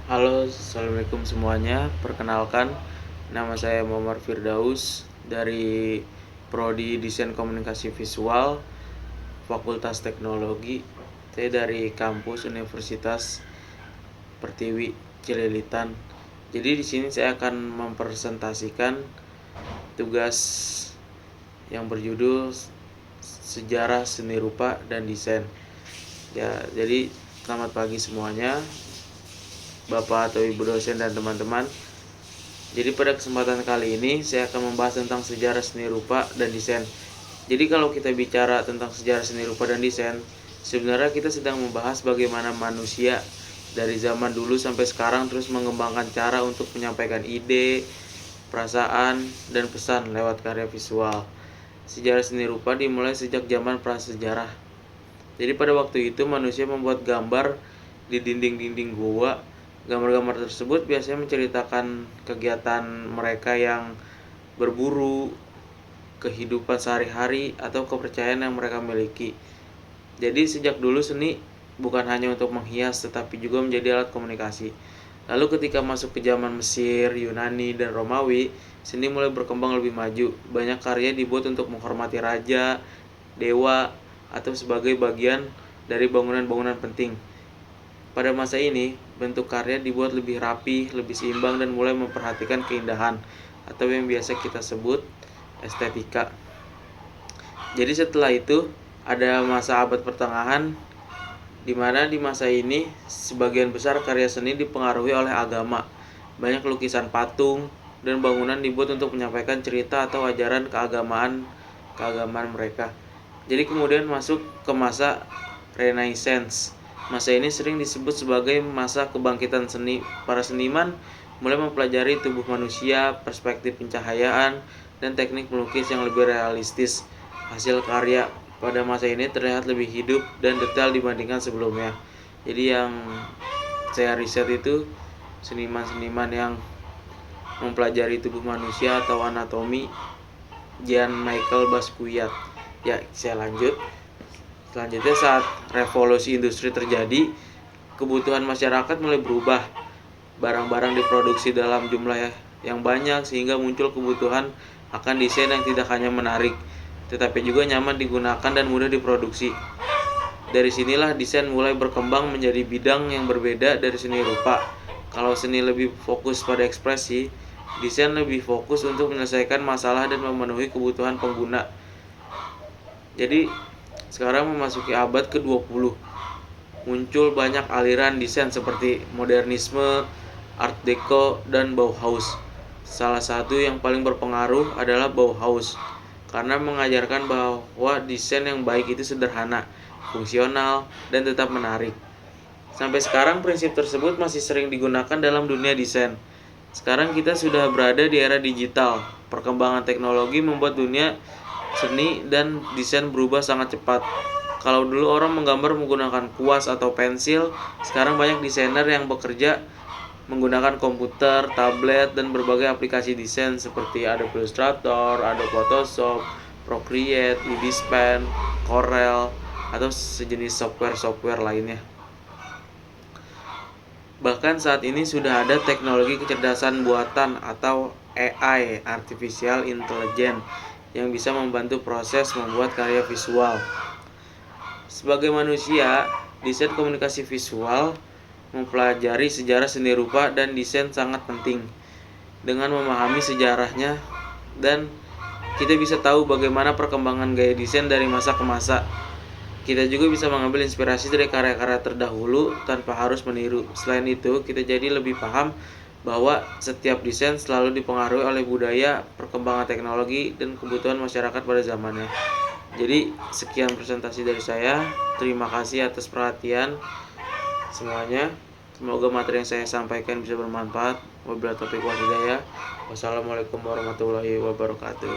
Halo, assalamualaikum semuanya. Perkenalkan, nama saya Muhammad Firdaus dari Prodi Desain Komunikasi Visual, Fakultas Teknologi. Saya dari kampus Universitas Pertiwi Cililitan. Jadi di sini saya akan mempresentasikan tugas yang berjudul Sejarah Seni Rupa dan Desain. Ya, jadi selamat pagi semuanya. Bapak atau Ibu dosen dan teman-teman. Jadi pada kesempatan kali ini saya akan membahas tentang sejarah seni rupa dan desain. Jadi kalau kita bicara tentang sejarah seni rupa dan desain, sebenarnya kita sedang membahas bagaimana manusia dari zaman dulu sampai sekarang terus mengembangkan cara untuk menyampaikan ide, perasaan, dan pesan lewat karya visual. Sejarah seni rupa dimulai sejak zaman prasejarah. Jadi pada waktu itu manusia membuat gambar di dinding-dinding gua. Gambar-gambar tersebut biasanya menceritakan kegiatan mereka yang berburu, kehidupan sehari-hari, atau kepercayaan yang mereka miliki. Jadi sejak dulu seni bukan hanya untuk menghias tetapi juga menjadi alat komunikasi. Lalu ketika masuk ke zaman Mesir, Yunani, dan Romawi, seni mulai berkembang lebih maju. Banyak karya dibuat untuk menghormati raja, dewa, atau sebagai bagian dari bangunan-bangunan penting. Pada masa ini, bentuk karya dibuat lebih rapi, lebih seimbang, dan mulai memperhatikan keindahan atau yang biasa kita sebut estetika. Jadi setelah itu ada masa abad pertengahan, di mana di masa ini sebagian besar karya seni dipengaruhi oleh agama. Banyak lukisan patung dan bangunan dibuat untuk menyampaikan cerita atau ajaran keagamaan mereka. Jadi kemudian masuk ke masa Renaissance. Masa ini sering disebut sebagai masa kebangkitan seni. Para seniman mulai mempelajari tubuh manusia, perspektif pencahayaan, dan teknik melukis yang lebih realistis. Hasil karya pada masa ini terlihat lebih hidup dan detail dibandingkan sebelumnya. Jadi yang saya riset itu seniman-seniman yang mempelajari tubuh manusia atau anatomi, Jean-Michel Basquiat. Ya, saya lanjut. Selanjutnya, saat revolusi industri terjadi, kebutuhan masyarakat mulai berubah. Barang-barang diproduksi dalam jumlah yang banyak sehingga muncul kebutuhan akan desain yang tidak hanya menarik, tetapi juga nyaman digunakan dan mudah diproduksi. Dari sinilah desain mulai berkembang menjadi bidang yang berbeda dari seni rupa. Kalau seni lebih fokus pada ekspresi, desain lebih fokus untuk menyelesaikan masalah dan memenuhi kebutuhan pengguna. Jadi sekarang memasuki abad ke-20, muncul banyak aliran desain seperti modernisme, art deco, dan Bauhaus. Salah satu yang paling berpengaruh adalah Bauhaus, karena mengajarkan bahwa desain yang baik itu sederhana, fungsional, dan tetap menarik. Sampai sekarang prinsip tersebut masih sering digunakan dalam dunia desain. Sekarang kita sudah berada di era digital. Perkembangan teknologi membuat dunia seni dan desain berubah sangat cepat. Kalau dulu orang menggambar menggunakan kuas atau pensil, sekarang banyak desainer yang bekerja menggunakan komputer, tablet, dan berbagai aplikasi desain seperti Adobe Illustrator, Adobe Photoshop, Procreate, InDesign, Corel, atau sejenis software-software lainnya. Bahkan saat ini sudah ada teknologi kecerdasan buatan atau AI, Artificial Intelligence, yang bisa membantu proses membuat karya visual. Sebagai manusia, desain komunikasi visual mempelajari sejarah seni rupa dan desain sangat penting. Dengan memahami sejarahnya, dan kita bisa tahu bagaimana perkembangan gaya desain dari masa ke masa. Kita juga bisa mengambil inspirasi dari karya-karya terdahulu tanpa harus meniru. Selain itu, kita jadi lebih paham bahwa setiap desain selalu dipengaruhi oleh budaya, perkembangan teknologi, dan kebutuhan masyarakat pada zamannya. Jadi, sekian presentasi dari saya. Terima kasih atas perhatian semuanya. Semoga materi yang saya sampaikan bisa bermanfaat. Wabillahi taufiq wal hidayah. Wassalamualaikum warahmatullahi wabarakatuh.